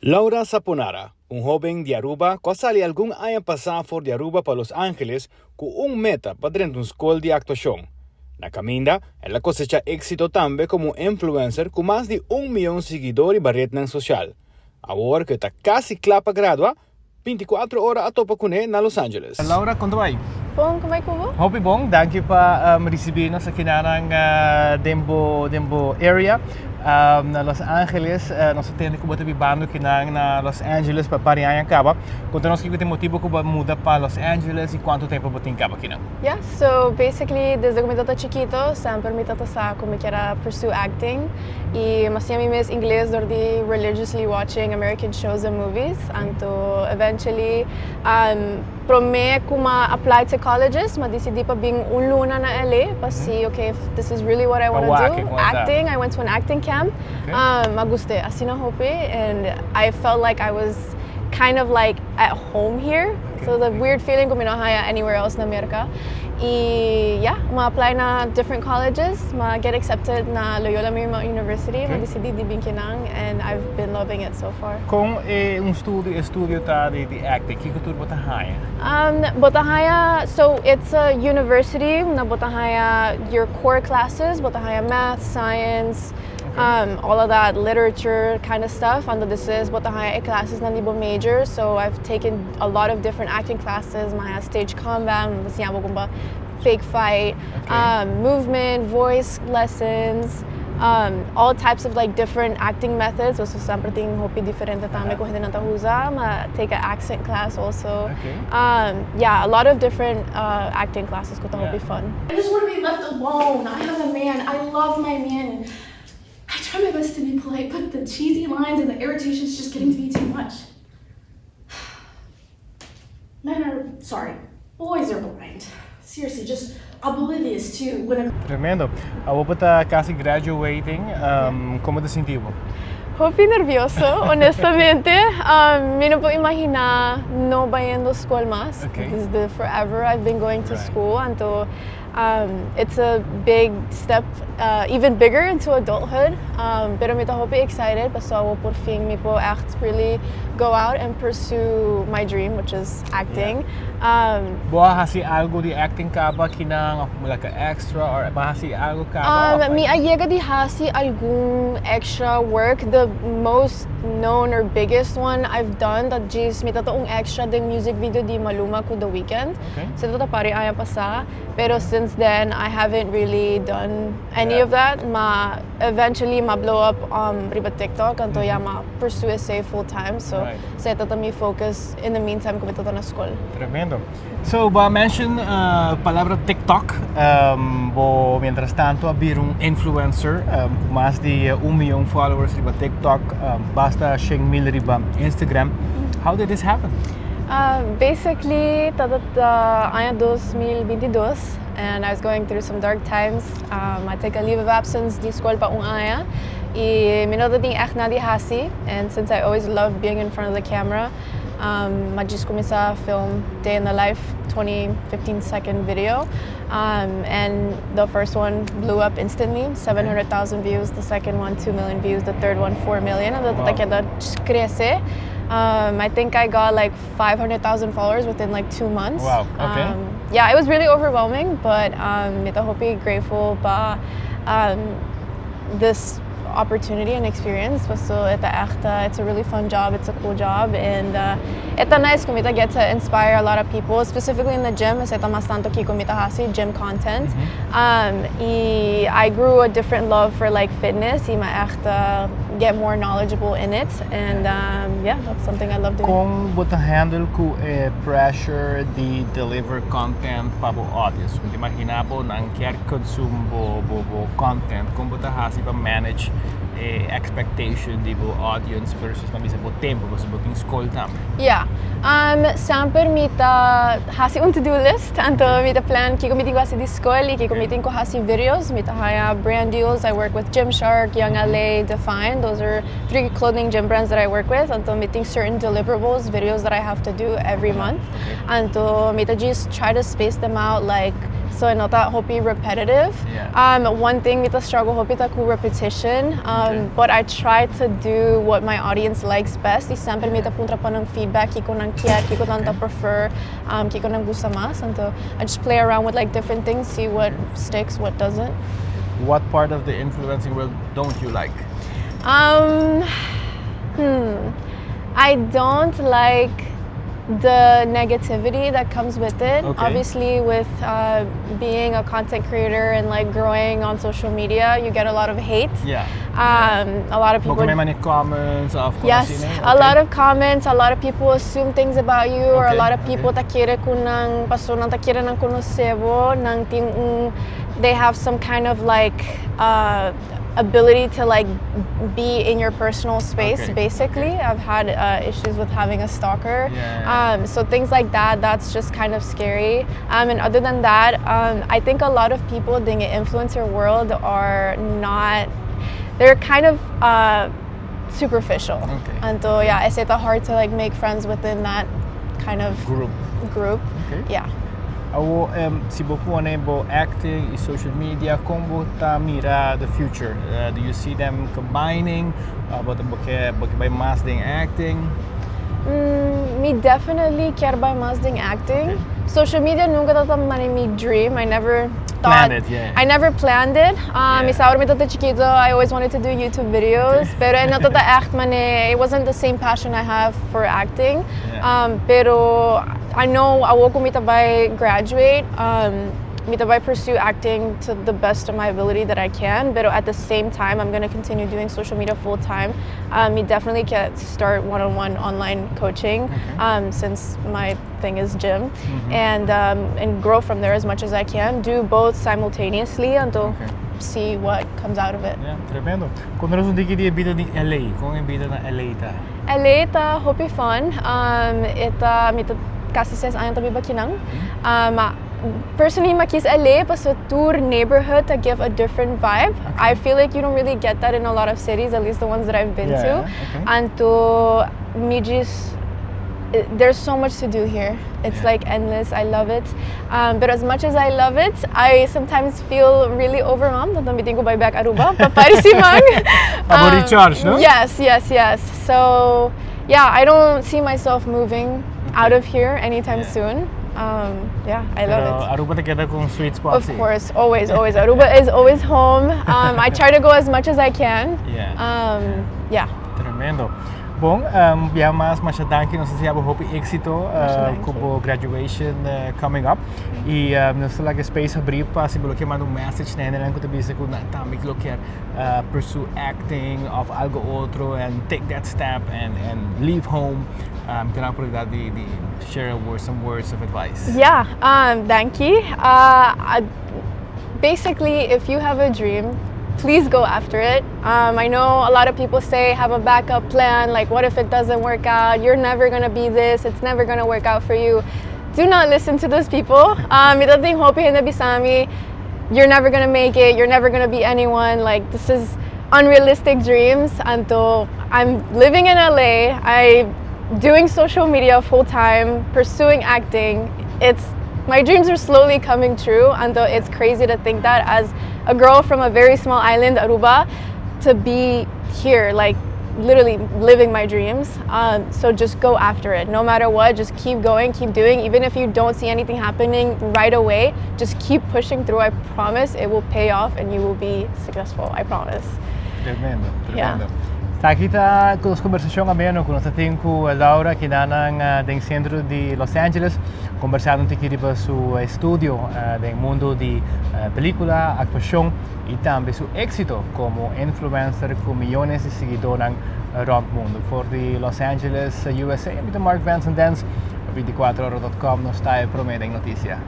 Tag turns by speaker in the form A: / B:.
A: Laura Saponara, un joven de Aruba, que sale algún año pasado de Aruba para Los Ángeles con un meta para dentro de un school de actuación. Na caminda, ela cosecha éxito también como influencer con más de 1 millón de seguidores en rede social. Ahora que está casi clapa gradua, 24 horas a topa con él en Los Ángeles.
B: Laura, quando vai?
C: Bom, como é que vou?
B: Hopi bom, danke pa receber nos aqui na Dembo area. Na Los Angeles, nós temos que botar bibando aqui na Los Angeles para parear acaba. Conta nós que tem motivo que muda para Los Angeles e quanto tempo botar em caba aqui não?
C: Yeah, so basically, desde que eu era chiquito, sempre me tata como que era pursue acting. E mas eu miss inglês durante religiously watching American shows and movies. Anto eventually, para mim, como apply to colleges, mas decidi para vir luna na LA para see, okay, if this is really what I want to do. Acting, I went to an acting camp. Maguste, assim na Hopi, and I felt like I was kind of like at home here. So the weird feeling kung minahaya anywhere else in America. I yeah, ma-apply na different colleges, ma-get accepted na Loyola Marymount University, ma-decidi di Binkinang, and I've been loving it so far.
B: Kung studio ta de acting, que cultura botahaya?
C: Botahaya, so it's a university na botahaya your core classes, botahaya math, science, all of that literature kind of stuff. And this is botahaya classes na libo major, so I've taken a lot of different acting classes, maya stage combat, fake fight, movement, voice lessons, all types of like different acting methods. So sempre ting hopi diferente tame ko hindi natahuza. Ma take an accent class also. Yeah, a lot of different acting classes ko hopi fun.
D: I just want to be left alone. I have a man. I love my man. I try my best to be polite, but the cheesy lines and the irritation is just getting to be too much. Men are sorry. Boys are blind. Seriously, just oblivious to when I'm...
B: Tremendo. Ako po ta kasi graduating. Como te sentiu?
C: Hopi nervioso, honestamente. Mi no puedo imaginar no vayendo a school más. Because forever I've been going to school. Anto, it's a big step, even bigger into adulthood. Pero mi hopi excited. Paso ako por fin mi po echt really go out and pursue my dream, which is acting.
B: Boa hasi algo di acting ka ba kinang like extra or bahasi algo ka ba?
C: Mi ayega di hasi algún extra work. The most known or biggest one I've done that jis mi tatoong extra ding music video di Maluma ko The Weekend. So tata pari aya pasa. Pero since then I haven't really done any of that. Eventually ma blow up riba TikTok anto ya ma pursue it say full time. So sa tata mi focus in the meantime ko tata na school.
B: Tremendo. So, mention palabra TikTok. Mientras tanto, abrir un influencer, más de 1 millón followers riba TikTok, basta 100,000 riba Instagram. How did this happen?
C: Basically, año 2022, and I was going through some dark times. I take a leave of absence di school pa aya. I minodot ding echt na di hasi, and since I always loved being in front of the camera, majis kumisa film day in the life 15-second video, and the first one blew up instantly, 700,000 views. The second one 2 million views. The third one 4 million. And crece. I think I got like 500,000 followers within like 2 months.
B: Wow. Okay.
C: Yeah, it was really overwhelming, but mita hopi grateful ba this opportunity and experience. So it's a really fun job, it's a cool job, and it's nice kung get to inspire a lot of people, specifically in the gym. It's mas tanto ki kumita hasi gym content. I grew a different love for like fitness. I get more knowledgeable in it, and yeah, that's something I love doing.
B: Kung buta handle ko pressure di deliver content para bo audience. Kung imagina po nang kier consume bo content, kung buta hasi pa manage expectation di bo audience versus mabisa bo tempo kasi bo ting school tam.
C: Yeah. Samper mita hasi un to-do list. Anto mita plan kiko meeting ko hasi di school, kiko meeting ko hasi videos, mita haya brand deals. I work with Gymshark, Young LA, Define. Those are 3 clothing gym brands that I work with. Anto meeting certain deliverables, videos that I have to do every month. Anto mita just try to space them out like So I know that hopi repetitive.
B: Yeah.
C: One thing with the struggle hopi ta ku repetition. But I try to do what my audience likes best. Y sempre mita punta pa ng feedback, kiko nang kiat, kiko nang prefer, kiko nang gusta mas. And I just play around with like different things, see what sticks, what doesn't.
B: What part of the influencing world don't you like?
C: I don't like the negativity that comes with it.
B: Okay.
C: Obviously, with being a content creator and like growing on social media, you get a lot of hate.
B: Yeah.
C: A lot of people.
B: May many comments of
C: Yes, a lot of comments. A lot of people assume things about you, or a lot of people takire kunang pasunang takire ng kunosebo nang ting. They have some kind of like ability to like be in your personal space. Basically, I've had issues with having a stalker. So things like that, that's just kind of scary. And other than that, I think a lot of people in the influencer world are not. They're kind of superficial. And so yeah, it's hard to like make friends within that kind of group. Yeah.
B: Awo si boku bo acting and social media combo ta mira the future. Do you see them combining? But by mas ding acting?
C: Me definitely care by mas ding acting. Social media nunca tata me dream. I never thought.
B: Planned it,
C: I never planned it. Isaur mi tata chiquito, I always wanted to do YouTube videos. Pero no tata act mane. It wasn't the same passion I have for acting. Pero I know awoko mitabay graduate, mitabay pursue acting to the best of my ability that I can, but at the same time, I'm going to continue doing social media full time. Me definitely can start one-on-one online coaching since my thing is gym, and grow from there as much as I can. Do both simultaneously until see what comes out of it.
B: Yeah, tremendo. Quando nós diki di vida ni LA, kung ibida na LA ta?
C: LA ta hopi fun. Ita mita kasi says ayan tabi bakinang. Personally, makis LA pas a tour neighborhood to give a different vibe. I feel like you don't really get that in a lot of cities, at least the ones that I've been to. And to mijis, there's so much to do here. It's like endless. I love it. But as much as I love it, I sometimes feel really overwhelmed. Ang bitin ko by back Aruba, paparisimang.
B: Recharge, no?
C: Yes. So yeah, I don't see myself moving out of here anytime soon. I love it.
B: Aruba together kung sweet spot.
C: Of course, always. Aruba is always home. I try to go as much as I can.
B: Tremendo. Bom, mas danke nos siya hope éxito kubo graduation coming up. E nos talaga space abrir pa si bloquear manda message na lang ko tabi sa ko na tamik bloquear pursue acting of algo outro and take that step and leave home. Can I share some words of advice?
C: Yeah, thank you. Basically, if you have a dream, please go after it. I know a lot of people say have a backup plan, like what if it doesn't work out? You're never gonna be this, it's never gonna work out for you. Do not listen to those people. You're never gonna make it, you're never gonna be anyone. Like, this is unrealistic dreams. Until I'm living in LA, I'm doing social media full time, pursuing acting. My dreams are slowly coming true, and it's crazy to think that as a girl from a very small island, Aruba, to be here, like literally living my dreams. So just go after it. No matter what, just keep going, keep doing. Even if you don't see anything happening right away, just keep pushing through. I promise it will pay off and you will be successful. I promise.
B: Tremendo.
C: Yeah.
B: Sa kita com conversação ameno com nossa tempo Laura que nanang deng centro de Los Angeles conversando aqui riba su estudio del mundo de película, actuación y también su éxito como influencer con millones de seguidores around el mundo. For the Los Angeles, USA, met Mark-Benson Denz, 24horas.com nos está promete noticia.